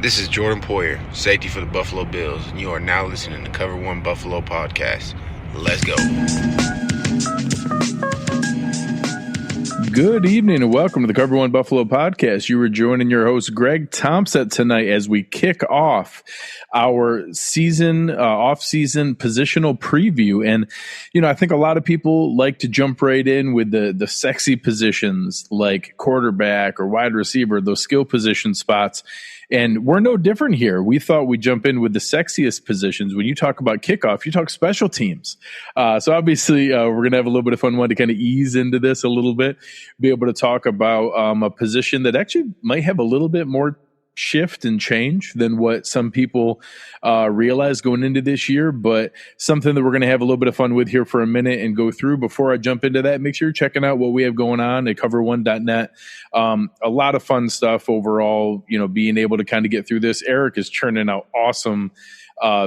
This is Jordan Poyer, safety for the Buffalo Bills, and you are now listening to Cover One Buffalo Podcast. Let's go. Good evening and welcome to the Cover One Buffalo Podcast. You are joining your host, Greg Tompsett, tonight as we kick off our season, off-season positional preview. And, you know, I think a lot of people like to jump right in with the sexy positions like quarterback or wide receiver, those skill position spots. And we're no different here. We thought we'd jump in with the sexiest positions. When you talk about kickoff, you talk special teams. So obviously we're going to have a little bit of fun one to kind of ease into this a little bit, be able to talk about a position that actually might have a little bit more shift and change than what some people realize going into this year, but something that we're going to have a little bit of fun with here for a minute and go through. Before I jump into that, make sure you're checking out what we have going on at cover1.net. A lot of fun stuff overall, you know, being able to kind of get through this. Eric is churning out awesome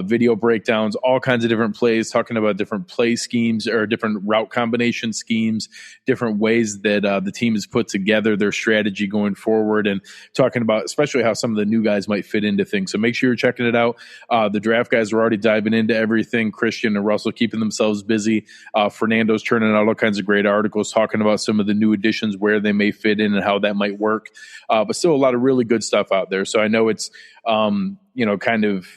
video breakdowns, all kinds of different plays, talking about different play schemes or different route combination schemes, different ways that the team has put together their strategy going forward, and talking about especially how some of the new guys might fit into things. So make sure you're checking it out. The draft guys are already diving into everything. Christian and Russell keeping themselves busy. Fernando's turning out all kinds of great articles talking about some of the new additions, where they may fit in and how that might work. But still a lot of really good stuff out there. So I know it's, kind of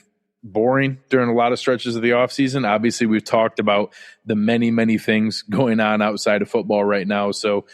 boring during a lot of stretches of the offseason. Obviously, we've talked about the many, many things going on outside of football right now. So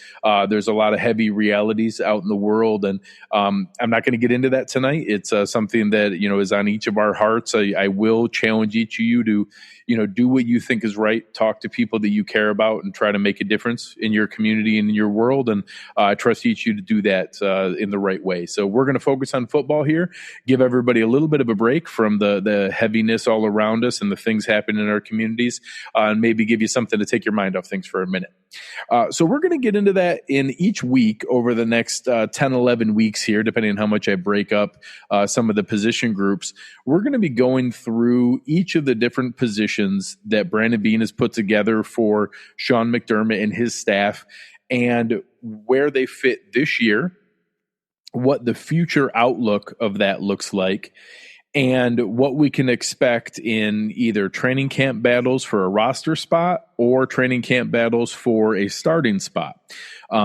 there's a lot of heavy realities out in the world. And I'm not going to get into that tonight. It's something that, you know, is on each of our hearts. I will challenge each of you to, you know, do what you think is right. Talk to people that you care about and try to make a difference in your community and in your world. And I trust each of you to do that in the right way. So we're going to focus on football here, give everybody a little bit of a break from the heaviness all around us and the things happening in our communities, and maybe give you something to take your mind off things for a minute. So we're going to get into that in each week over the next 10, 11 weeks here, depending on how much I break up some of the position groups. We're going to be going through each of the different positions that Brandon Beane has put together for Sean McDermott and his staff, and where they fit this year, what the future outlook of that looks like, and what we can expect in either training camp battles for a roster spot or training camp battles for a starting spot.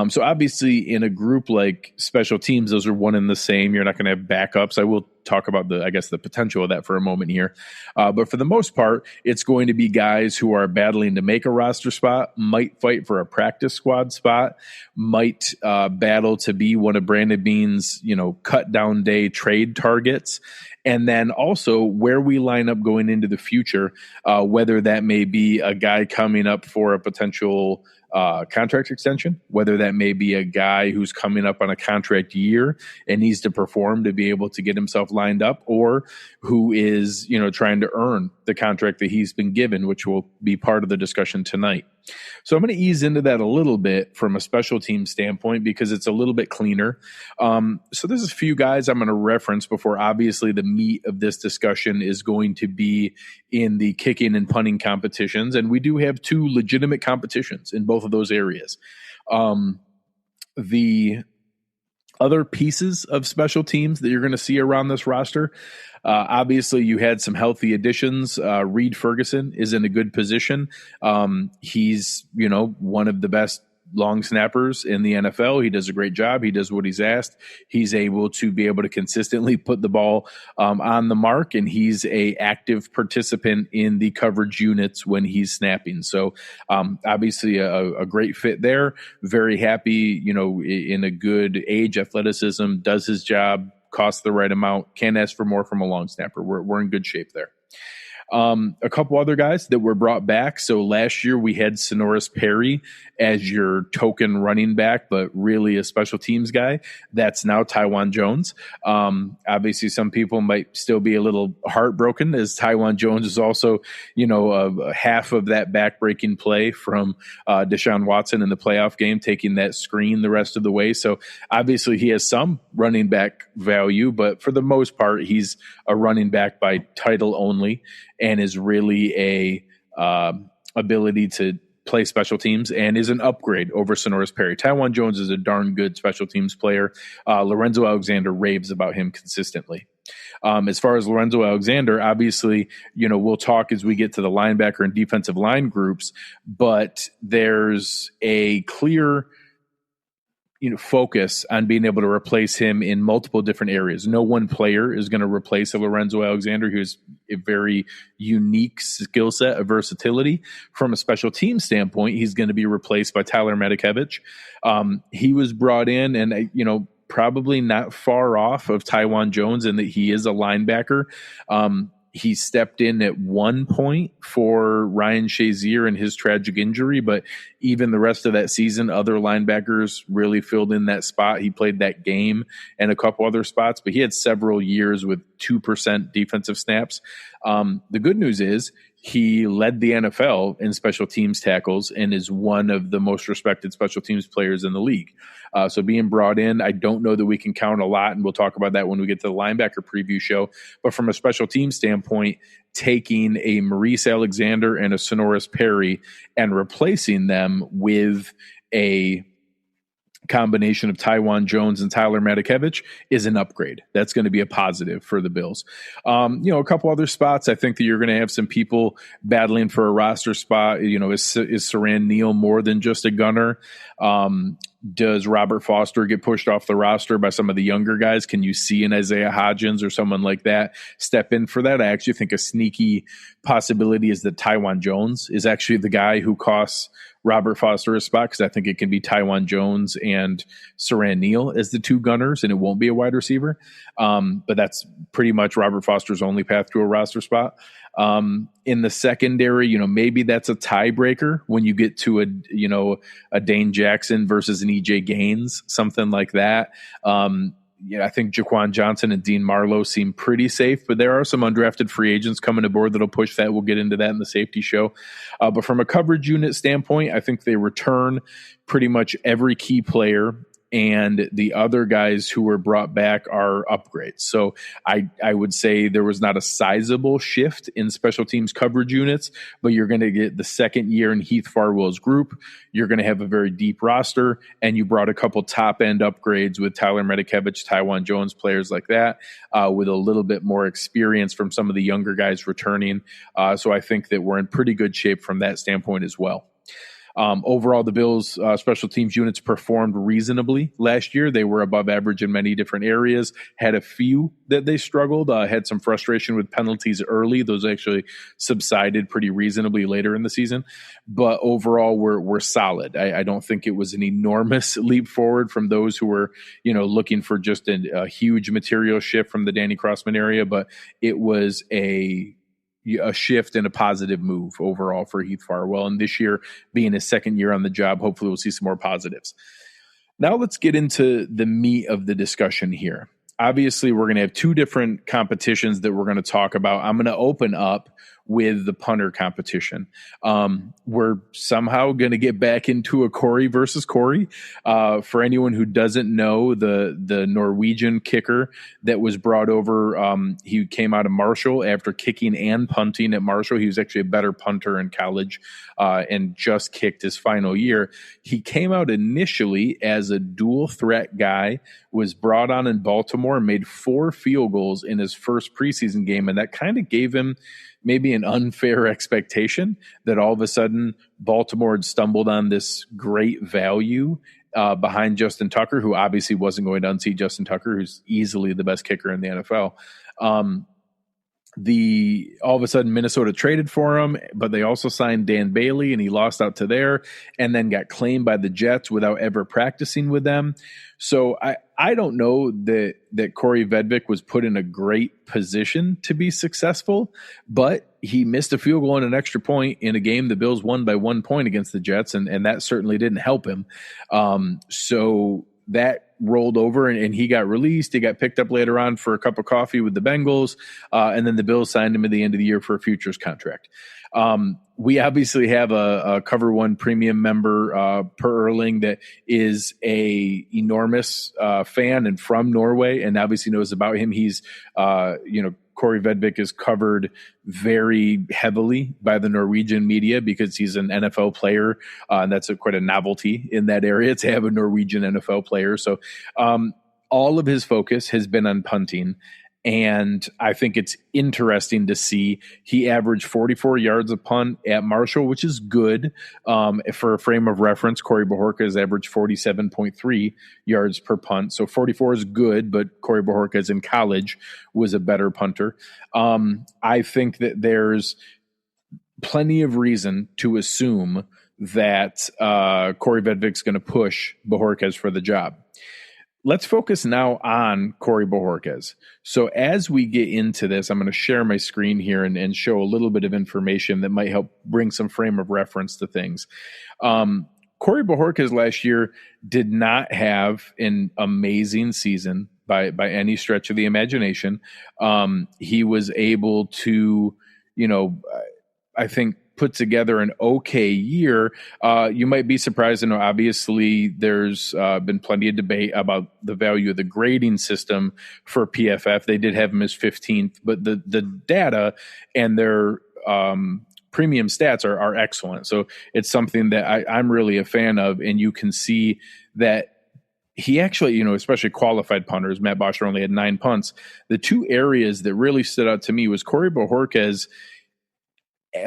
So obviously in a group like special teams, those are one and the same. You're not going to have backups. I will talk about the potential of that for a moment here. But for the most part, it's going to be guys who are battling to make a roster spot, might fight for a practice squad spot, might battle to be one of Brandon Beane's, cut down day trade targets. And then also where we line up going into the future, whether that may be a guy coming up for a potential contract extension, whether that may be a guy who's coming up on a contract year and needs to perform to be able to get himself lined up, or who is, trying to earn the contract that he's been given, which will be part of the discussion tonight. So I'm going to ease into that a little bit from a special team standpoint because it's a little bit cleaner. So there's a few guys I'm going to reference before obviously the meat of this discussion is going to be in the kicking and punting competitions. And we do have two legitimate competitions in both of those areas. The other pieces of special teams that you're going to see around this roster, obviously you had some healthy additions. Reed Ferguson is in a good position. He's, one of the best long snappers in the NFL. He does a great job. He does what he's asked. He's able to consistently put the ball on the mark, and he's a active participant in the coverage units when he's snapping. So obviously a great fit there. Very happy, in a good age, athleticism, does his job, costs the right amount, can't ask for more from a long snapper. We're in good shape there. A couple other guys that were brought back. So last year we had Sonoris Perry as your token running back, but really a special teams guy. That's now Taiwan Jones. Obviously some people might still be a little heartbroken as Taiwan Jones is also, half of that backbreaking play from Deshaun Watson in the playoff game, taking that screen the rest of the way. So obviously he has some running back value, but for the most part, he's a running back by title only, and is really a ability to play special teams and is an upgrade over Sonoris Perry. Taiwan Jones is a darn good special teams player. Lorenzo Alexander raves about him consistently. As far as Lorenzo Alexander, obviously, we'll talk as we get to the linebacker and defensive line groups, but there's a clear focus on being able to replace him in multiple different areas. No one player is going to replace a Lorenzo Alexander, who's a very unique skill set of versatility. From a special team standpoint, he's going to be replaced by Tyler Mckenzie. He was brought in and, probably not far off of Taiwan Jones in that he is a linebacker. He stepped in at one point for Ryan Shazier and his tragic injury, but even the rest of that season, other linebackers really filled in that spot. He played that game and a couple other spots, but he had several years with 2% defensive snaps. The good news is he led the NFL in special teams tackles and is one of the most respected special teams players in the league. So being brought in, I don't know that we can count a lot, and we'll talk about that when we get to the linebacker preview show. But from a special team standpoint, taking a Maurice Alexander and a Sonoris Perry and replacing them with a combination of Taiwan Jones and Tyler Mckenzie is an upgrade. That's going to be a positive for the Bills. A couple other spots, I think that you're going to have some people battling for a roster spot. Is Siran Neal more than just a gunner? Does Robert Foster get pushed off the roster by some of the younger guys? Can you see an Isaiah Hodgins or someone like that step in for that? I actually think a sneaky possibility is that Taiwan Jones is actually the guy who costs Robert Foster a spot, because I think it can be Taiwan Jones and Siran Neal as the two gunners, and it won't be a wide receiver. But that's pretty much Robert Foster's only path to a roster spot. In the secondary, maybe that's a tiebreaker when you get to a Dane Jackson versus an EJ Gaines, something like that. I think Jaquan Johnson and Dean Marlowe seem pretty safe, but there are some undrafted free agents coming aboard that'll push that. We'll get into that in the safety show. But from a coverage unit standpoint, I think they return pretty much every key player, and the other guys who were brought back are upgrades. So I would say there was not a sizable shift in special teams coverage units, but you're going to get the second year in Heath Farwell's group. You're going to have a very deep roster, and you brought a couple top-end upgrades with Tyler Mckenzie, Taiwan Jones, players like that, with a little bit more experience from some of the younger guys returning. So I think that we're in pretty good shape from that standpoint as well. Overall, the Bills' special teams units performed reasonably last year. They were above average in many different areas, had a few that they struggled, had some frustration with penalties early. Those actually subsided pretty reasonably later in the season. But overall, we're solid. I don't think it was an enormous leap forward from those who were, looking for just a huge material shift from the Danny Crossman area, but it was a shift and a positive move overall for Heath Farwell. And this year being his second year on the job, hopefully we'll see some more positives. Now let's get into the meat of the discussion here. Obviously, we're going to have two different competitions that we're going to talk about. I'm going to open up with the punter competition. We're somehow going to get back into a Cory versus Cory. For anyone who doesn't know, the Norwegian kicker that was brought over, he came out of Marshall after kicking and punting at Marshall. He was actually a better punter in college and just kicked his final year. He came out initially as a dual threat guy, was brought on in Baltimore, and made 4 field goals in his first preseason game, and that kind of gave him maybe an unfair expectation that all of a sudden Baltimore had stumbled on this great value behind Justin Tucker, who obviously wasn't going to unseat Justin Tucker, who's easily the best kicker in the NFL. All of a sudden Minnesota traded for him, but they also signed Dan Bailey, and he lost out to there and then got claimed by the Jets without ever practicing with them. So I don't know that Cory Vedvik was put in a great position to be successful, but he missed a field goal and an extra point in a game the Bills won by 1 point against the Jets, and that certainly didn't help him. So that rolled over and he got released. He got picked up later on for a cup of coffee with the Bengals. And then the Bills signed him at the end of the year for a futures contract. We obviously have a Cover One premium member, Per Erling, that is a enormous fan and from Norway, and obviously knows about him. He's, Cory Vedvik is covered very heavily by the Norwegian media because he's an NFL player, and that's quite a novelty in that area to have a Norwegian NFL player. So all of his focus has been on punting. And I think it's interesting to see he averaged 44 yards a punt at Marshall, which is good. For a frame of reference, Cory Bojorkas averaged 47.3 yards per punt. So 44 is good, but Cory Bojorkas in college was a better punter. I think that there's plenty of reason to assume that Cory Vedvik's going to push Bojorkas for the job. Let's focus now on Cory Bojorkas. So as we get into this, I'm going to share my screen here and show a little bit of information that might help bring some frame of reference to things. Cory Bojorkas last year did not have an amazing season by any stretch of the imagination. He was able to, I think, put together an okay year. You might be surprised. Obviously, there's been plenty of debate about the value of the grading system for PFF. They did have him as 15th, but the data and their premium stats are excellent. So it's something that I'm really a fan of, and you can see that he actually, especially qualified punters, Matt Bosher only had 9 punts. The two areas that really stood out to me was Cory Bojorkas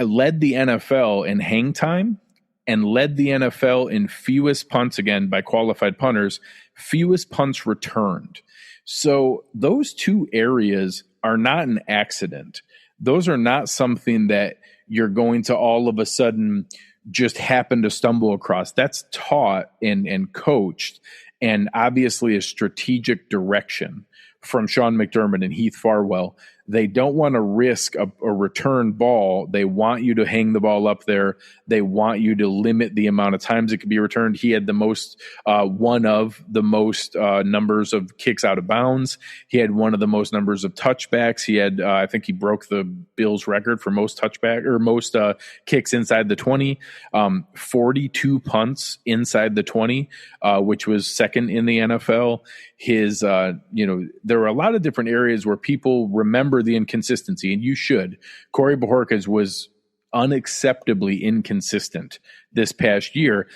led the NFL in hang time and led the NFL in fewest punts, again, by qualified punters, fewest punts returned. So those two areas are not an accident. Those are not something that you're going to all of a sudden just happen to stumble across. That's taught and coached, and obviously a strategic direction from Sean McDermott and Heath Farwell. They don't want to risk a return ball. They want you to hang the ball up there. They want you to limit the amount of times it can be returned. He had the most, one of the most numbers of kicks out of bounds. He had one of the most numbers of touchbacks. He had, I think he broke the Bills record for most touchback or most kicks inside the 20, 42 punts inside the 20, which was second in the NFL. His, there were a lot of different areas where people remember the inconsistency, and you should. Cory Bojorkas was unacceptably inconsistent this past year,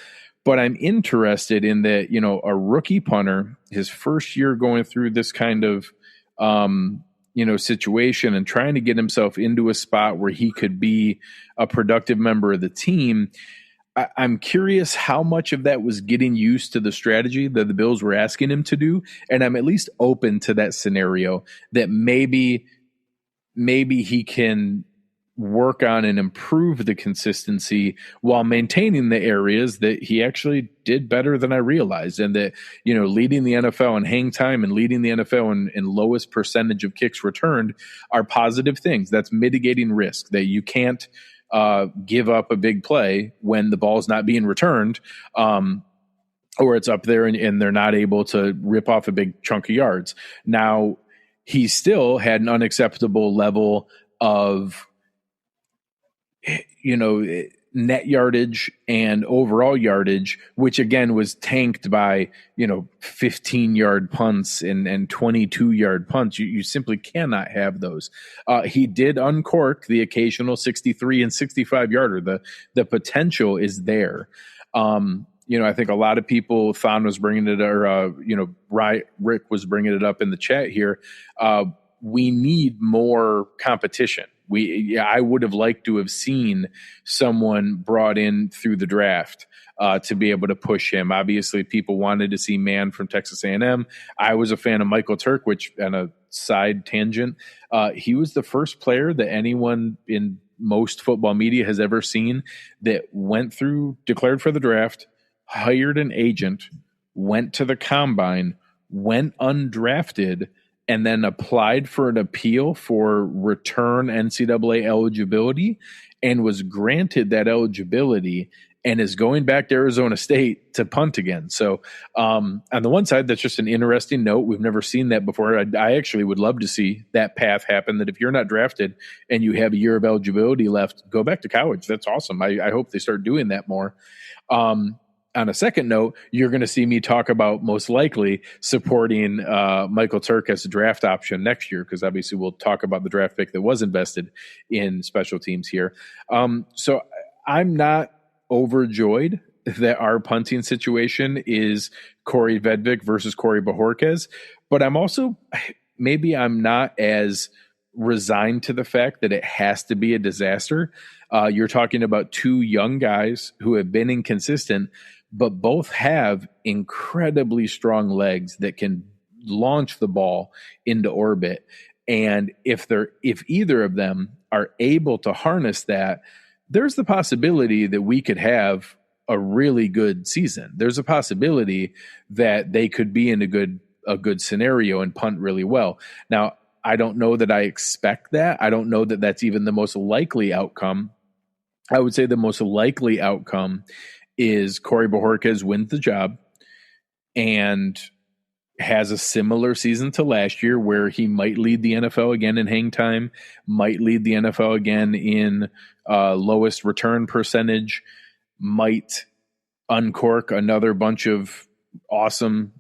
but I'm interested in that, a rookie punter, his first year going through this kind of, situation and trying to get himself into a spot where he could be a productive member of the team. I'm curious how much of that was getting used to the strategy that the Bills were asking him to do. And I'm at least open to that scenario that maybe he can work on and improve the consistency while maintaining the areas that he actually did better than I realized. And that, leading the NFL in hang time and leading the NFL in lowest percentage of kicks returned are positive things. That's mitigating risk, that you can't give up a big play when the ball's not being returned, or it's up there and they're not able to rip off a big chunk of yards. Now, he still had an unacceptable level of, net yardage and overall yardage, which again was tanked by, 15-yard punts and 22-yard punts. You simply cannot have those. He did uncork the occasional 63 and 65-yarder. The potential is there. I think a lot of people, Thon was bringing it, or, Rick was bringing it up in the chat here. We need more competition. I would have liked to have seen someone brought in through the draft to be able to push him. Obviously, people wanted to see Mann from Texas A&M. I was a fan of Michael Turk, which, on a side tangent, he was the first player that anyone in most football media has ever seen that went through, declared for the draft, hired an agent, went to the combine, went undrafted, and then applied for an appeal for return NCAA eligibility and was granted that eligibility and is going back to Arizona State to punt again. So on the one side, that's just an interesting note. We've never seen that before. I actually would love to see that path happen, that if you're not drafted and you have a year of eligibility left, go back to college. That's awesome. I hope they start doing that more. On a second note, you're going to see me talk about most likely supporting Michael Turk as a draft option next year, because obviously we'll talk about the draft pick that was invested in special teams here. So I'm not overjoyed that our punting situation is Corey Vedvik versus Cory Bojorkas, but I'm also, maybe I'm not as resigned to the fact that it has to be a disaster. You're talking about two young guys who have been inconsistent, but both have incredibly strong legs that can launch the ball into orbit. And if either of them are able to harness that, there's the possibility that we could have a really good season. There's a possibility that they could be in a good scenario and punt really well. Now, I don't know that I expect that. I don't know that that's even the most likely outcome. I would say the most likely outcome is Cory Bojorkas wins the job and has a similar season to last year, where he might lead the NFL again in hang time, might lead the NFL again in lowest return percentage, might uncork another bunch of awesome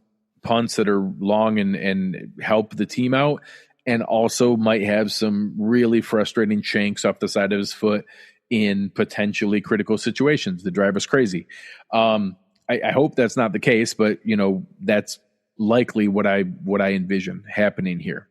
punts that are long and help the team out, and also might have some really frustrating shanks off the side of his foot in potentially critical situations that drive us crazy. I hope that's not the case, but that's likely what I envision happening here.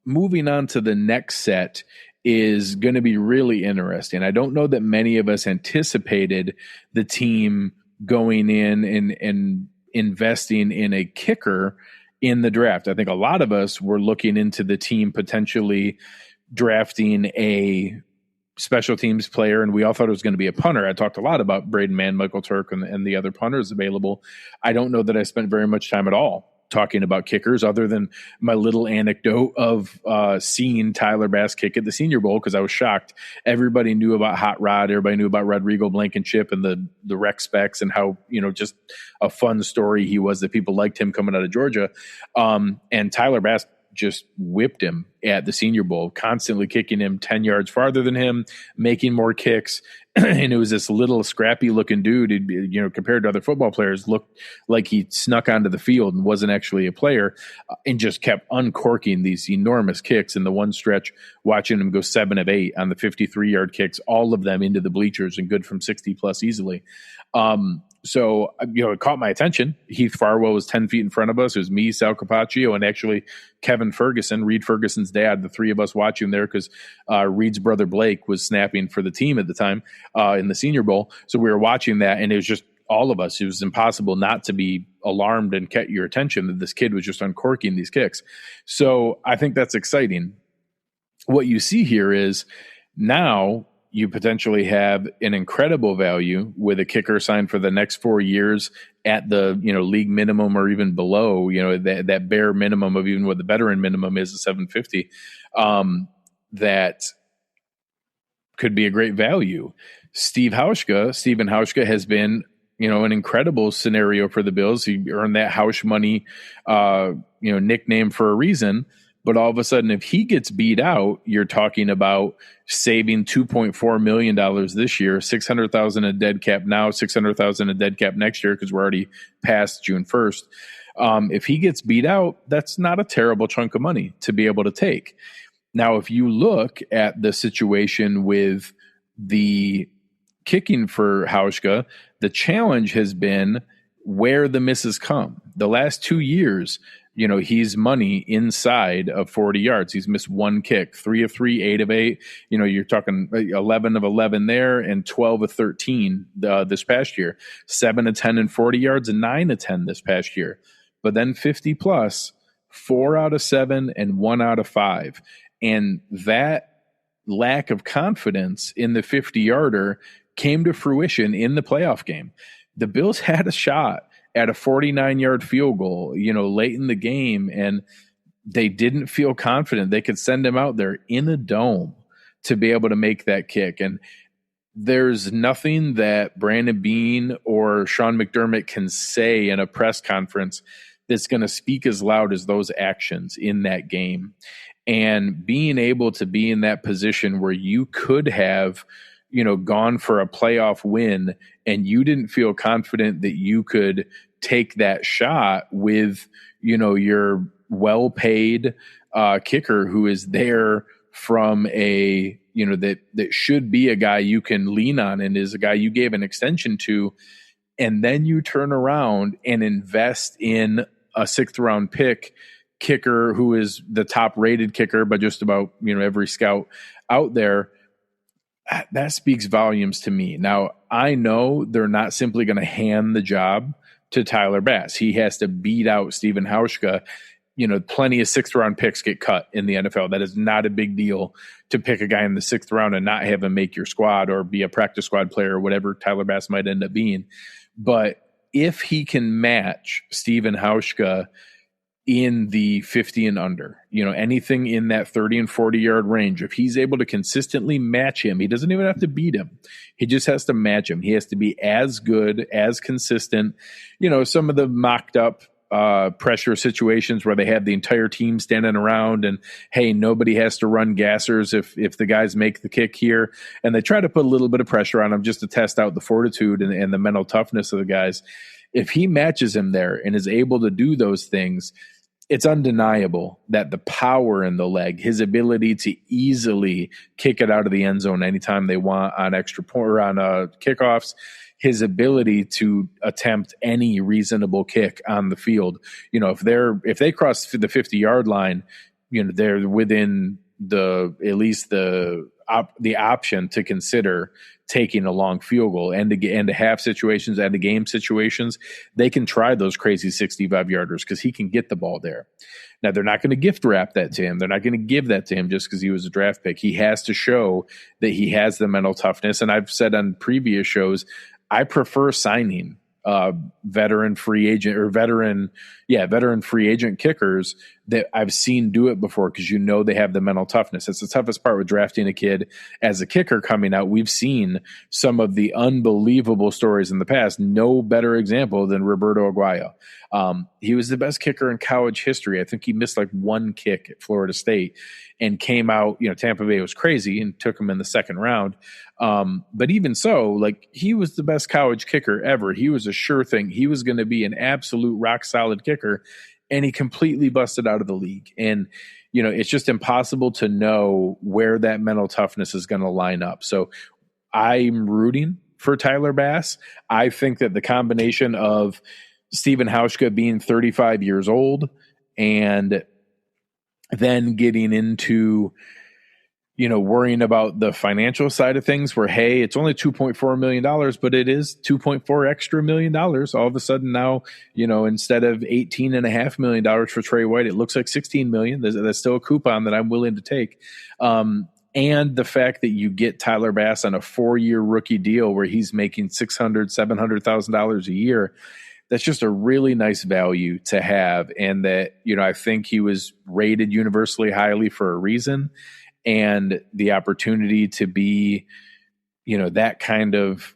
Moving on to the next set is going to be really interesting. I don't know that many of us anticipated the team going in and investing in a kicker in the draft. I think a lot of us were looking into the team potentially drafting a special teams player, and we all thought it was going to be a punter. I talked a lot about Braden Mann, Michael Turk, and the other punters available. I don't know that I spent very much time at all talking about kickers, other than my little anecdote of seeing Tyler Bass kick at the Senior Bowl, because I was shocked. Everybody knew about Hot Rod. Everybody knew about Rodrigo Blankenship and the rec specs, and how, just a fun story he was, that people liked him coming out of Georgia. And Tyler Bass just whipped him at the Senior Bowl, constantly kicking him 10 yards farther than him, making more kicks. And it was this little scrappy looking dude, compared to other football players, looked like he snuck onto the field and wasn't actually a player, and just kept uncorking these enormous kicks. In the one stretch, watching him go 7 of 8 on the 53-yard kicks, all of them into the bleachers and good from 60 plus easily. So, it caught my attention. Heath Farwell was 10 feet in front of us. It was me, Sal Capaccio, and actually Kevin Ferguson, Reed Ferguson's dad, the three of us watching there, because Reed's brother Blake was snapping for the team at the time in the Senior Bowl. So we were watching that, and it was just all of us. It was impossible not to be alarmed and get your attention that this kid was just uncorking these kicks. So I think that's exciting. What you see here is now you potentially have an incredible value with a kicker signed for the next 4 years at the league minimum, or even below, that bare minimum of even what the veteran minimum is, a $750. That could be a great value. Stephen Hauschka has been, an incredible scenario for the Bills. He earned that Hausch money, nickname for a reason. But all of a sudden, if he gets beat out, you're talking about saving $2.4 million this year, $600,000 in dead cap now, $600,000 in dead cap next year, because we're already past June 1st. If he gets beat out, that's not a terrible chunk of money to be able to take. Now, if you look at the situation with the kicking for Hauschka, the challenge has been where the misses come. The last 2 years, he's money inside of 40 yards. He's missed one kick, 3 of 3, 8 of 8. You're talking 11 of 11 there, and 12 of 13 this past year. 7 of 10 and 40 yards, and 9 of 10 this past year. But then 50 plus, 4 out of 7 and 1 out of 5. And that lack of confidence in the 50-yarder came to fruition in the playoff game. The Bills had a shot at a 49-yard field goal, late in the game, and they didn't feel confident they could send him out there in a dome to be able to make that kick. And there's nothing that Brandon Beane or Sean McDermott can say in a press conference that's going to speak as loud as those actions in that game. And being able to be in that position where you could have, gone for a playoff win and you didn't feel confident that you could take that shot with, your well-paid kicker who is there from a, that should be a guy you can lean on and is a guy you gave an extension to. And then you turn around and invest in a 6th round pick kicker who is the top rated kicker, but just about, every scout out there. That speaks volumes to me. Now, I know they're not simply going to hand the job to Tyler Bass. He has to beat out Stephen Hauschka. Plenty of 6th round picks get cut in the NFL. That is not a big deal to pick a guy in the 6th round and not have him make your squad or be a practice squad player or whatever Tyler Bass might end up being. But if he can match Stephen Hauschka in the 50 and under, anything in that 30 and 40 yard range, if he's able to consistently match him, he doesn't even have to beat him. He just has to match him. He has to be as good, as consistent. Some of the mocked up pressure situations where they have the entire team standing around and, hey, nobody has to run gassers if the guys make the kick here. And they try to put a little bit of pressure on him just to test out the fortitude and the mental toughness of the guys. If he matches him there and is able to do those things, it's undeniable that the power in the leg, his ability to easily kick it out of the end zone anytime they want on extra point or on kickoffs, his ability to attempt any reasonable kick on the field. If they cross the 50-yard line, they're within at least the option to consider taking a long field goal and to half situations and to game situations. They can try those crazy 65-yarders because he can get the ball there. Now, they're not going to gift wrap that to him. They're not going to give that to him just because he was a draft pick. He has to show that he has the mental toughness. And I've said on previous shows, I prefer signing veteran free agent kickers that I've seen do it before because they have the mental toughness. It's the toughest part with drafting a kid as a kicker coming out. We've seen some of the unbelievable stories in the past. No better example than Roberto Aguayo. He was the best kicker in college history. I think he missed like one kick at Florida State and came out, Tampa Bay was crazy and took him in the 2nd round. But even so, he was the best college kicker ever. He was a sure thing. He was going to be an absolute rock solid kicker, and he completely busted out of the league. And, it's just impossible to know where that mental toughness is going to line up. So I'm rooting for Tyler Bass. I think that the combination of Stephen Hauschka being 35 years old and then getting into worrying about the financial side of things where, hey, it's only $2.4 million, but it is $2.4 extra million. All of a sudden now, instead of $18.5 million for Trey White, it looks like $16 million. That's still a coupon that I'm willing to take. And the fact that you get Tyler Bass on a 4-year rookie deal where he's making $600,000, $700,000 a year, that's just a really nice value to have. And that, I think he was rated universally highly for a reason. And the opportunity to be, that kind of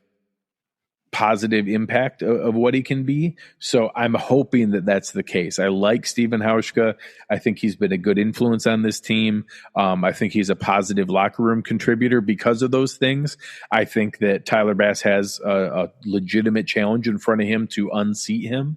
positive impact of what he can be. So I'm hoping that that's the case. I like Stephen Hauschka. I think he's been a good influence on this team. I think he's a positive locker room contributor because of those things. I think that Tyler Bass has a legitimate challenge in front of him to unseat him.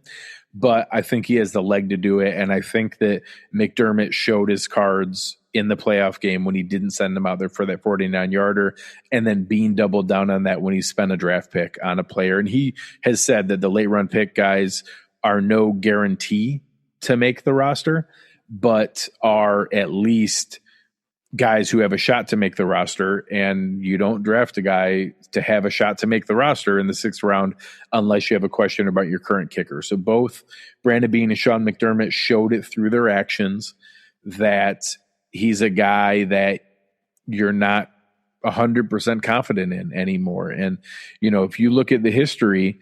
But I think he has the leg to do it. And I think that McDermott showed his cards in the playoff game when he didn't send him out there for that 49-yarder, and then Beane doubled down on that when he spent a draft pick on a player. And he has said that the late run pick guys are no guarantee to make the roster, but are at least guys who have a shot to make the roster. And you don't draft a guy to have a shot to make the roster in the 6th round unless you have a question about your current kicker. So both Brandon Beane and Sean McDermott showed it through their actions that he's a guy that you're not 100% confident in anymore. And, if you look at the history,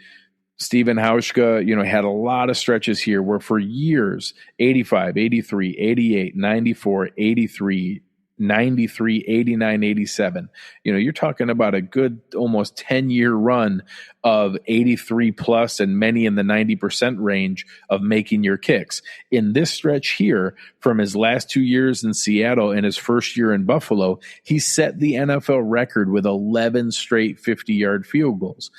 Stephen Hauschka, had a lot of stretches here where for years, 85, 83, 88, 94, 83, 93, 89, 87. You're talking about a good almost 10-year run of 83 plus and many in the 90% range of making your kicks. In this stretch here, from his last 2 years in Seattle and his first year in Buffalo, he set the NFL record with 11 straight 50-yard field goals.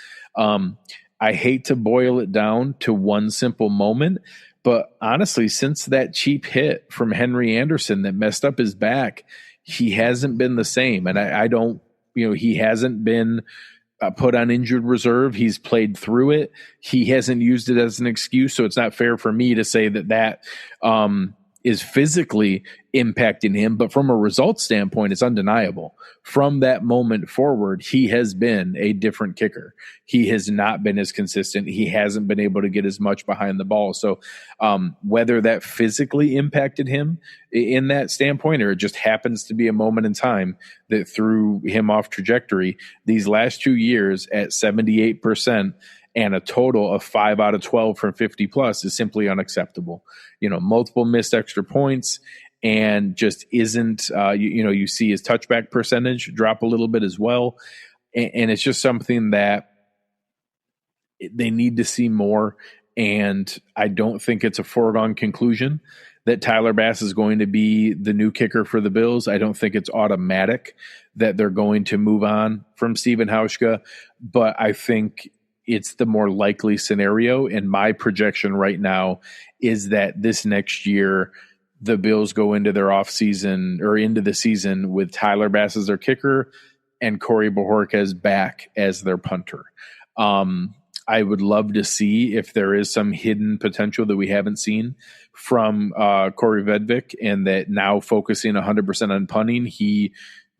I hate to boil it down to one simple moment, but honestly, since that cheap hit from Henry Anderson that messed up his back, he hasn't been the same. And I don't, he hasn't been put on injured reserve. He's played through it. He hasn't used it as an excuse. So it's not fair for me to say that is physically impacting him. But from a result standpoint, it's undeniable. From that moment forward, he has been a different kicker. He has not been as consistent. He hasn't been able to get as much behind the ball. So whether that physically impacted him in that standpoint, or it just happens to be a moment in time that threw him off trajectory, these last 2 years at 78% and a total of 5 out of 12 from 50 plus is simply unacceptable. Multiple missed extra points, and just isn't, you see his touchback percentage drop a little bit as well. And it's just something that they need to see more. And I don't think it's a foregone conclusion that Tyler Bass is going to be the new kicker for the Bills. I don't think it's automatic that they're going to move on from Stephen Hauschka, but I think it's the more likely scenario. And my projection right now is that this next year, the Bills go into their offseason or into the season with Tyler Bass as their kicker and Cory Bojorkas back as their punter. I would love to see if there is some hidden potential that we haven't seen from Corey Vedvik, and that now focusing 100% on punting, he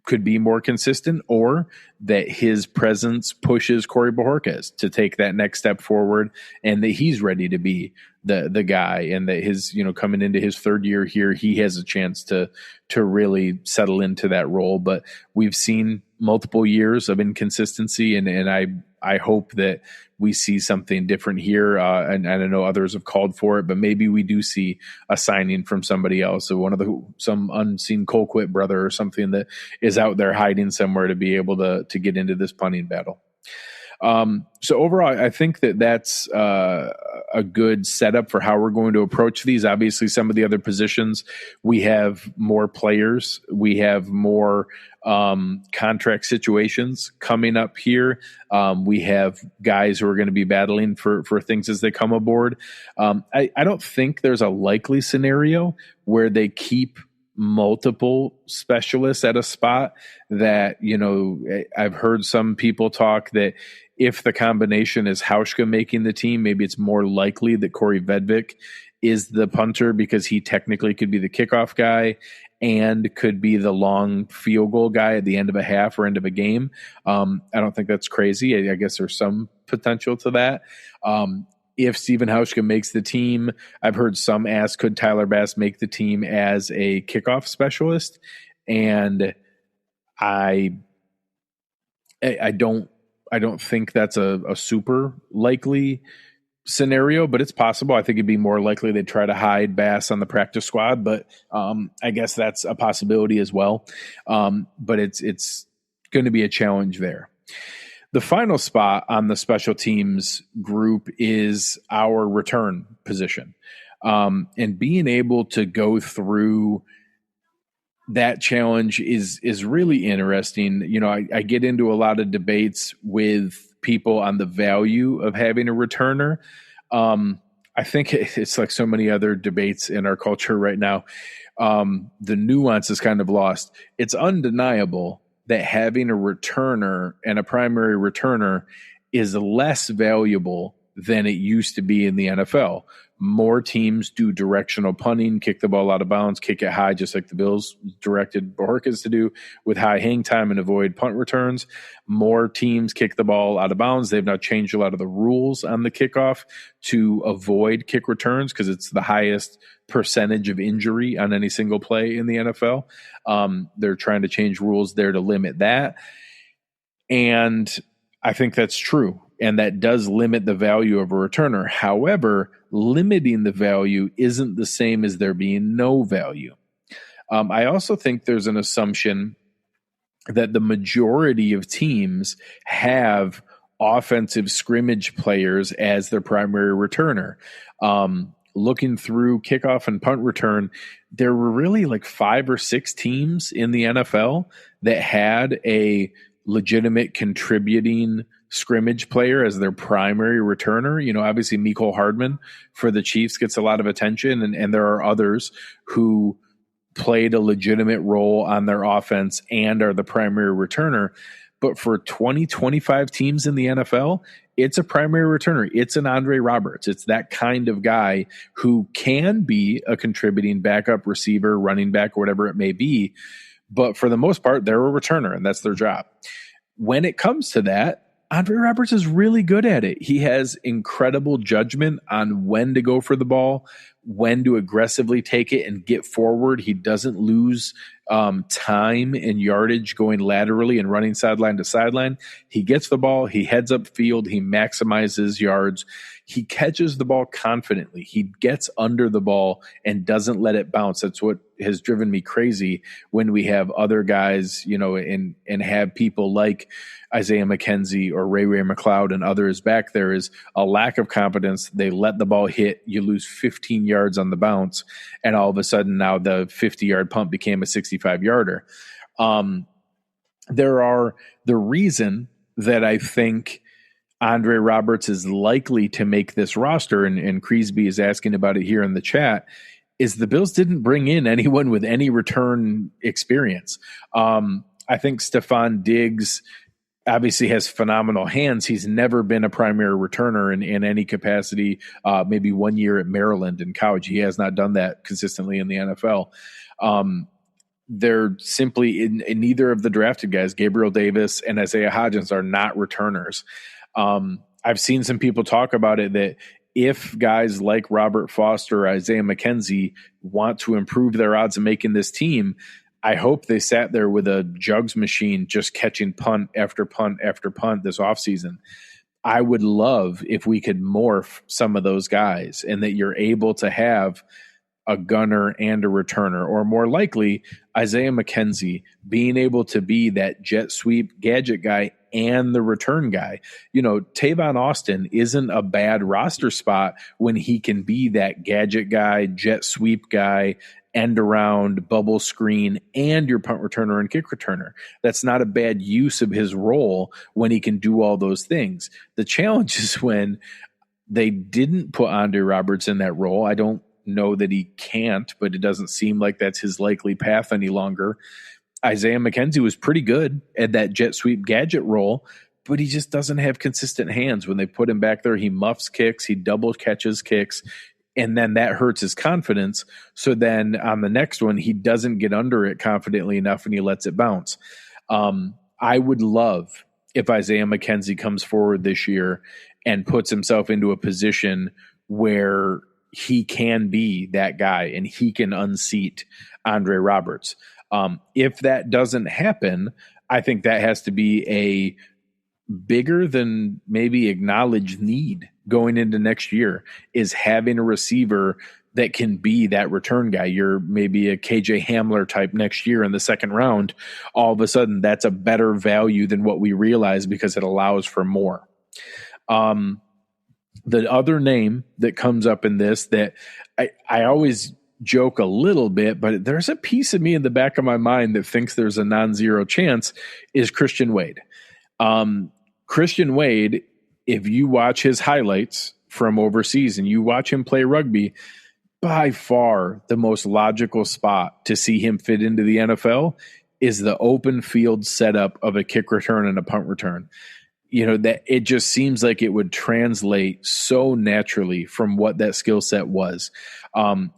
could be more consistent, or that his presence pushes Cory Bojorkas to take that next step forward, and that he's ready to be the guy, and that his, coming into his third year here, he has a chance to really settle into that role. But we've seen multiple years of inconsistency, and I hope that we see something different here. And I know others have called for it, but maybe we do see a signing from somebody else, so some unseen Colquitt brother or something that is out there hiding somewhere to be able to get into this punting battle. So overall, I think that's a good setup for how we're going to approach these. Obviously, some of the other positions, we have more players, we have more contract situations coming up here. We have guys who are going to be battling for things as they come aboard. I don't think there's a likely scenario where they keep multiple specialists at a spot. That, I've heard some people talk that if the combination is Hauschka making the team, maybe it's more likely that Cory Vedvik is the punter, because he technically could be the kickoff guy and could be the long field goal guy at the end of a half or end of a game. I don't think that's crazy. I guess there's some potential to that. If Stephen Hauschka makes the team, I've heard some ask, could Tyler Bass make the team as a kickoff specialist? And I don't think that's a super likely scenario, but it's possible. I think it'd be more likely they'd try to hide Bass on the practice squad, but I guess that's a possibility as well. But it's going to be a challenge there. The final spot on the special teams group is our return position. And being able to go through that challenge is really interesting. I get into a lot of debates with people on the value of having a returner. I think it's like so many other debates in our culture right now. The nuance is kind of lost. It's undeniable that having a returner and a primary returner is less valuable than it used to be in the NFL. More teams do directional punting, kick the ball out of bounds, kick it high, just like the Bills directed Bojorkas to do, with high hang time and avoid punt returns. More teams kick the ball out of bounds. They've now changed a lot of the rules on the kickoff to avoid kick returns, because it's the highest percentage of injury on any single play in the NFL. They're trying to change rules there to limit that. And I think that's true. And that does limit the value of a returner. However, limiting the value isn't the same as there being no value. I also think there's an assumption that the majority of teams have offensive scrimmage players as their primary returner. Looking through kickoff and punt return, there were really like 5 or 6 teams in the NFL that had a legitimate contributing scrimmage player as their primary returner. Obviously Mecole Hardman for the Chiefs gets a lot of attention, and there are others who played a legitimate role on their offense and are the primary returner. But for 20, 25 teams in the NFL, it's a primary returner. It's an Andre Roberts. It's that kind of guy who can be a contributing backup receiver, running back, or whatever it may be. But for the most part, they're a returner, and that's their job. When it comes to that, Andre Roberts is really good at it. He has incredible judgment on when to go for the ball, when to aggressively take it and get forward. He doesn't lose time and yardage going laterally and running sideline to sideline. He gets the ball, he heads up field, he maximizes yards. He catches the ball confidently. He gets under the ball and doesn't let it bounce. That's what has driven me crazy when we have other guys, and have people like Isaiah Mckenzie or Ray McLeod and others back there, is a lack of confidence. They let the ball hit. You lose 15 yards on the bounce, and all of a sudden now the 50-yard punt became a 65-yarder. The reason that I think Andre Roberts is likely to make this roster, and Creasby is asking about it here in the chat, is the Bills didn't bring in anyone with any return experience. I think Stephon Diggs obviously has phenomenal hands. He's never been a primary returner in any capacity, maybe 1 year at Maryland in college. He has not done that consistently in the NFL. They're simply in neither of the drafted guys, Gabriel Davis and Isaiah Hodgins, are not returners. I've seen some people talk about it that if guys like Robert Foster or Isaiah Mckenzie want to improve their odds of making this team, I hope they sat there with a jugs machine just catching punt after punt after punt this offseason. I would love if we could morph some of those guys and that you're able to have a gunner and a returner, or more likely Isaiah Mckenzie being able to be that jet sweep gadget guy and the return guy. Tavon Austin isn't a bad roster spot when he can be that gadget guy, jet sweep guy, end around, bubble screen, and your punt returner and kick returner. That's not a bad use of his role when he can do all those things. The challenge is when they didn't put Andre Roberts in that role. I don't know that he can't, but it doesn't seem like that's his likely path any longer. Isaiah Mckenzie was pretty good at that jet sweep gadget role, but he just doesn't have consistent hands. When they put him back there, he muffs kicks, he double catches kicks, and then that hurts his confidence. So then on the next one, he doesn't get under it confidently enough and he lets it bounce. I would love if Isaiah Mckenzie comes forward this year and puts himself into a position where he can be that guy and he can unseat Andre Roberts. If that doesn't happen, I think that has to be a bigger than maybe acknowledged need going into next year, is having a receiver that can be that return guy. You're maybe a KJ Hamler type next year in the second round. All of a sudden, that's a better value than what we realize because it allows for more. The other name that comes up in this that I always joke a little bit, but there's a piece of me in the back of my mind that thinks there's a non-zero chance, is Christian Wade. Christian Wade, if you watch his highlights from overseas and you watch him play rugby, by far the most logical spot to see him fit into the NFL is the open field setup of a kick return and a punt return. That it just seems like it would translate so naturally from what that skill set was.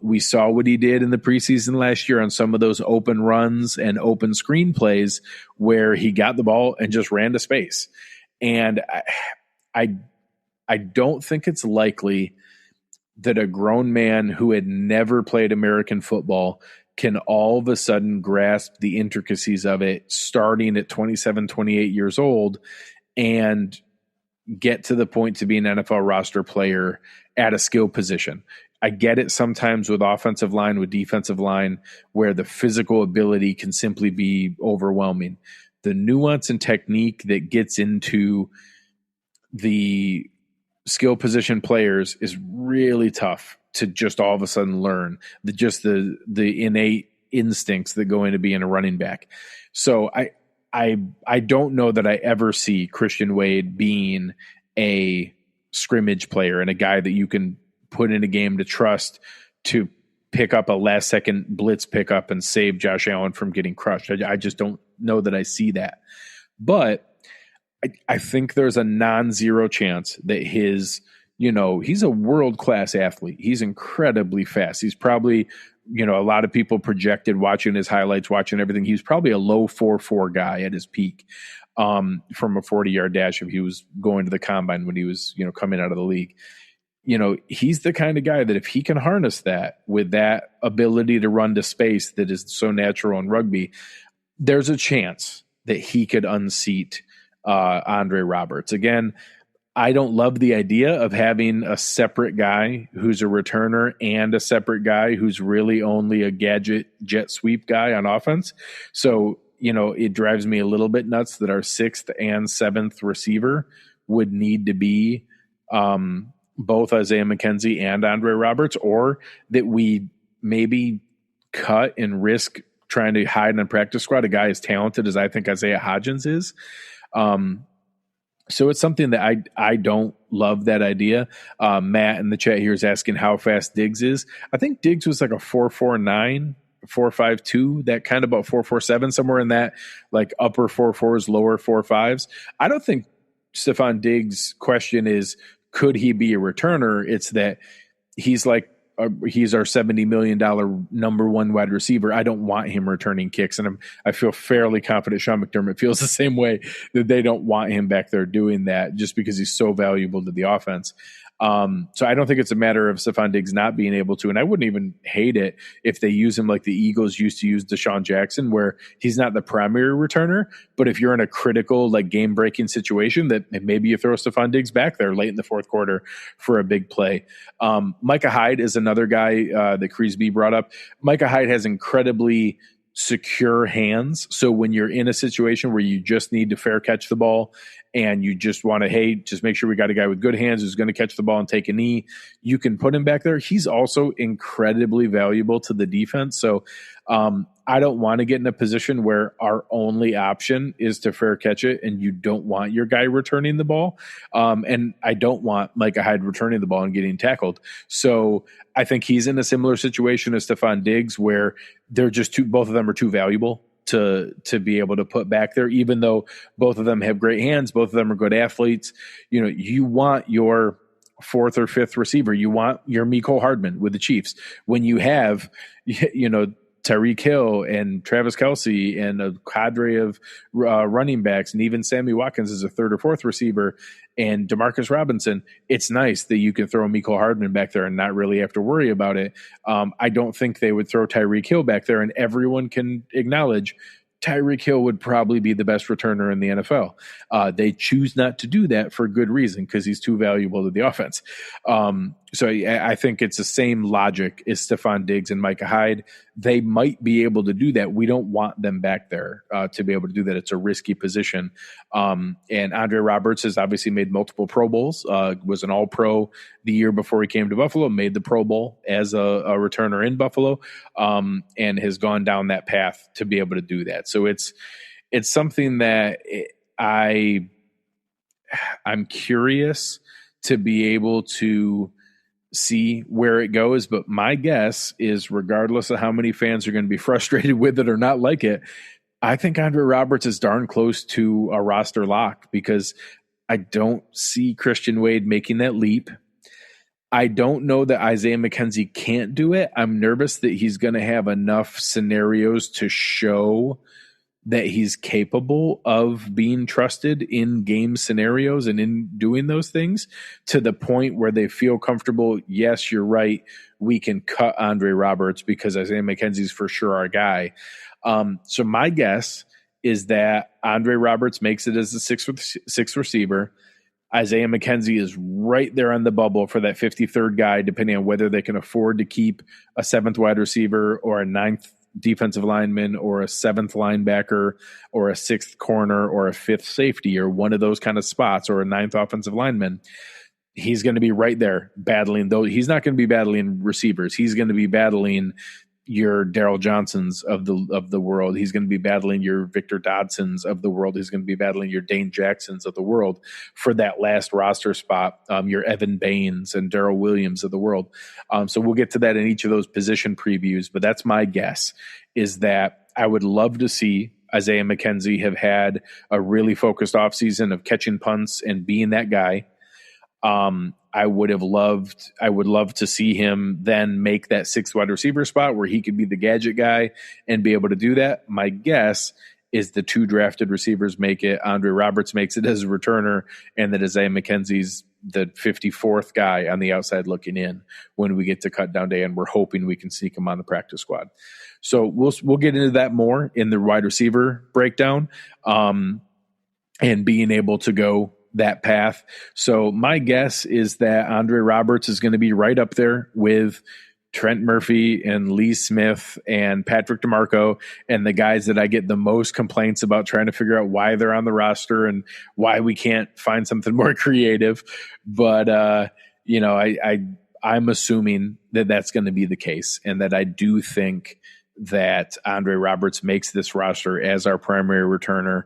We saw what he did in the preseason last year on some of those open runs and open screen plays where he got the ball and just ran to space. And I don't think it's likely that a grown man who had never played American football can all of a sudden grasp the intricacies of it starting at 27, 28 years old and get to the point to be an NFL roster player at a skill position. I get it sometimes with offensive line, with defensive line, where the physical ability can simply be overwhelming. The nuance and technique that gets into the skill position players is really tough to just all of a sudden learn. The innate instincts that go into being a running back. So I don't know that I ever see Christian Wade being a scrimmage player and a guy that you can put in a game to trust to pick up a last second blitz pickup and save Josh Allen from getting crushed. I just don't know that I see that. But I think there's a non-zero chance that he's a world-class athlete. He's incredibly fast. He's probably, a lot of people projected watching his highlights, watching everything. He's probably a low 4.4 guy at his peak from a 40-yard dash if he was going to the combine when he was, coming out of the league. He's the kind of guy that if he can harness that with that ability to run to space that is so natural in rugby, there's a chance that he could unseat Andre Roberts. Again, I don't love the idea of having a separate guy who's a returner and a separate guy who's really only a gadget jet sweep guy on offense. So, it drives me a little bit nuts that our 6th and 7th receiver would need to be both Isaiah Mckenzie and Andre Roberts, or that we maybe cut and risk trying to hide in a practice squad a guy as talented as I think Isaiah Hodgins is. So it's something that I don't love that idea. Matt in the chat here is asking how fast Diggs is. I think Diggs was like a 4.49, 4.52, that kind of about 4.47, somewhere in that, like upper 4.4s, lower 4.5s. I don't think Stephon Diggs' question is, could he be a returner? It's that he's like, he's our $70 million number one wide receiver. I don't want him returning kicks. And I feel fairly confident Sean McDermott feels the same way, that they don't want him back there doing that just because he's so valuable to the offense. So I don't think it's a matter of Stephon Diggs not being able to, and I wouldn't even hate it if they use him like the Eagles used to use Deshaun Jackson, where he's not the primary returner, but if you're in a critical, like game-breaking situation, that maybe you throw Stephon Diggs back there late in the fourth quarter for a big play. Micah Hyde is another guy that Kreesby brought up. Micah Hyde has incredibly secure hands. So when you're in a situation where you just need to fair catch the ball and you just want to, just make sure we got a guy with good hands who's going to catch the ball and take a knee, you can put him back there. He's also incredibly valuable to the defense. So I don't want to get in a position where our only option is to fair catch it and you don't want your guy returning the ball. And I don't want Micah Hyde returning the ball and getting tackled. So I think he's in a similar situation as Stephon Diggs, where they're just both of them are too valuable to be able to put back there, even though both of them have great hands, both of them are good athletes. You want your fourth or fifth receiver. You want your Mecole Hardman with the Chiefs. When you have, Tyreek Hill and Travis Kelce and a cadre of running backs, and even Sammy Watkins as a third or fourth receiver, and Demarcus Robinson, it's nice that you can throw Mecole Hardman back there and not really have to worry about it. I don't think they would throw Tyreek Hill back there, and everyone can acknowledge Tyreek Hill would probably be the best returner in the NFL. They choose not to do that for good reason, because he's too valuable to the offense. So I think it's the same logic as Stephon Diggs and Micah Hyde. They might be able to do that. We don't want them back there to be able to do that. It's a risky position. And Andre Roberts has obviously made multiple Pro Bowls, was an All-Pro the year before he came to Buffalo, made the Pro Bowl as a returner in Buffalo, and has gone down that path to be able to do that. So it's something that I'm curious to be able to see where it goes. But my guess is, regardless of how many fans are going to be frustrated with it or not like it, I think Andre Roberts is darn close to a roster lock, because I don't see Christian Wade making that leap. I don't know that Isaiah Mckenzie can't do it. I'm nervous that he's going to have enough scenarios to show that he's capable of being trusted in game scenarios and in doing those things, to the point where they feel comfortable. Yes, you're right. We can cut Andre Roberts because Isaiah McKenzie's for sure our guy. So my guess is that Andre Roberts makes it as the sixth receiver. Isaiah Mckenzie is right there on the bubble for that 53rd guy, depending on whether they can afford to keep a 7th wide receiver or a 9th defensive lineman or a 7th linebacker or a 6th corner or a 5th safety or one of those kind of spots or a 9th offensive lineman. He's going to be right there battling those. He's not going to be battling receivers. He's going to be battling your Daryl Johnsons of the world. He's going to be battling your Victor Dodsons of the world. He's going to be battling your Dane Jacksons of the world for that last roster spot, your Evan Baines and Darrell Williams of the world. So we'll get to that in each of those position previews, but that's my guess, is that I would love to see Isaiah Mckenzie have had a really focused offseason of catching punts and being that guy. I would love to see him then make that 6th wide receiver spot where he could be the gadget guy and be able to do that. My guess is the 2 drafted receivers make it. Andre Roberts makes it as a returner, and that Isaiah McKenzie's the 54th guy on the outside looking in when we get to cut down day, and we're hoping we can sneak him on the practice squad. So we'll get into that more in the wide receiver breakdown, and being able to go that path. So my guess is that Andre Roberts is going to be right up there with Trent Murphy and Lee Smith and Patrick DeMarco and the guys that I get the most complaints about trying to figure out why they're on the roster and why we can't find something more creative. But, I'm assuming that that's going to be the case, and that I do think that Andre Roberts makes this roster as our primary returner,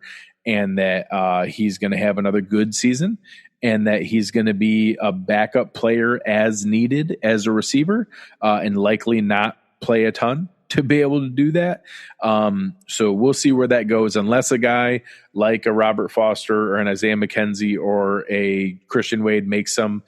and that he's going to have another good season, and that he's going to be a backup player as needed as a receiver, and likely not play a ton to be able to do that. So we'll see where that goes, unless a guy like a Robert Foster or an Isaiah McKenzie or a Christian Wade makes some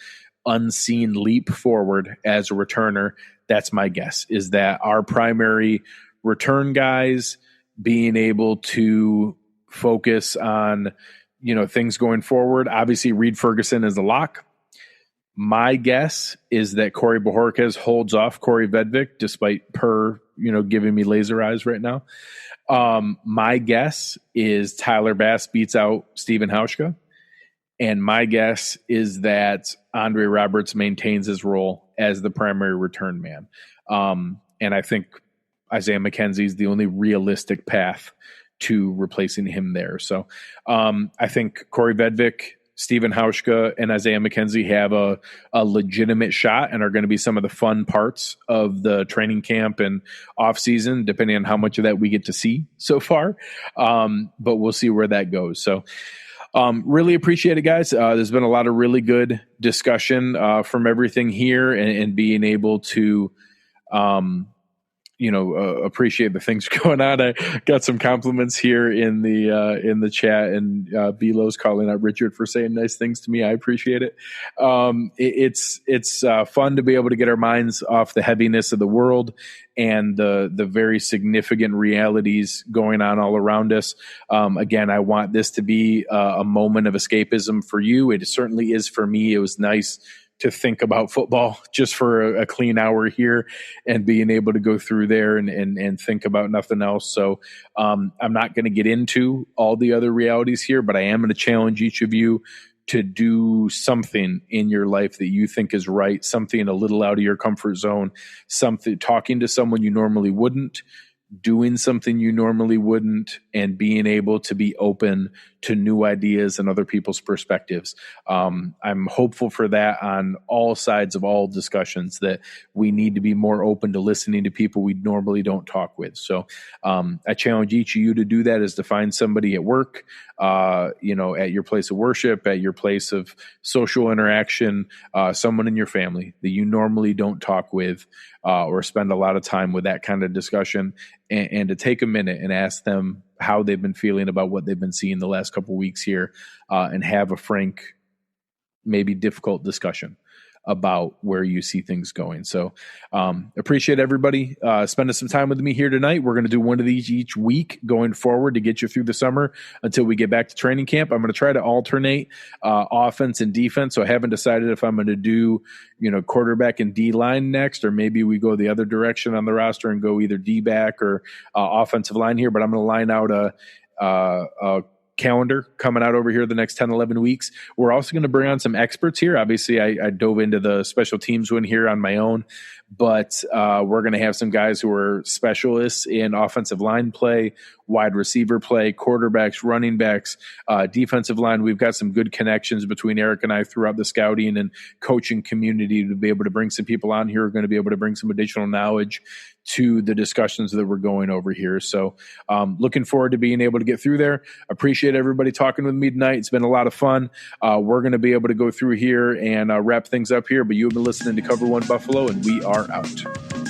unseen leap forward as a returner. That's my guess, is that our primary return guys being able to focus on, things going forward. Obviously, Reed Ferguson is a lock. My guess is that Cory Bojorkas holds off Corey Vedvik, despite giving me laser eyes right now. My guess is Tyler Bass beats out Stephen Hauschka. And my guess is that Andre Roberts maintains his role as the primary return man. And I think Isaiah McKenzie is the only realistic path to replacing him there. So I think Corey Vedvik, Stephen Hauschka, and Isaiah McKenzie have a legitimate shot and are going to be some of the fun parts of the training camp and off season, depending on how much of that we get to see so far. But we'll see where that goes. So really appreciate it, guys. There's been a lot of really good discussion from everything here, and being able to appreciate the things going on. I got some compliments here in the chat, and Belo's calling out Richard for saying nice things to me. I appreciate it. It's fun to be able to get our minds off the heaviness of the world and the very significant realities going on all around us. Again, I want this to be a moment of escapism for you. It certainly is for me. It was nice to think about football just for a clean hour here, and being able to go through there and think about nothing else. So I'm not going to get into all the other realities here, but I am going to challenge each of you to do something in your life that you think is right, something a little out of your comfort zone, something, talking to someone you normally wouldn't, doing something you normally wouldn't, and being able to be open to new ideas and other people's perspectives. I'm hopeful for that on all sides of all discussions, that we need to be more open to listening to people we normally don't talk with. So I challenge each of you to do that, is to find somebody at work, at your place of worship, at your place of social interaction, someone in your family that you normally don't talk with, or spend a lot of time with that kind of discussion, and to take a minute and ask them how they've been feeling about what they've been seeing the last couple of weeks here, and have a frank, maybe difficult discussion about where you see things going. So appreciate everybody spending some time with me here tonight. We're going to do one of these each week going forward to get you through the summer until we get back to training camp. I'm going to try to alternate offense and defense. So I haven't decided if I'm going to do, quarterback and D-line next, or maybe we go the other direction on the roster and go either D-back or offensive line here. But I'm going to line out a calendar coming out over here the next 10, 11 weeks. We're also going to bring on some experts here. Obviously, I dove into the special teams one here on my own, but we're going to have some guys who are specialists in offensive line play, wide receiver play, quarterbacks, running backs, defensive line. We've got some good connections between Eric and I throughout the scouting and coaching community to be able to bring some people on here who are going to be able to bring some additional knowledge to the discussions that we're going over here. So looking forward to being able to get through there. Appreciate everybody talking with me tonight. It's been a lot of fun. We're going to be able to go through here and wrap things up here, but you've been listening to Cover One Buffalo, and we are out.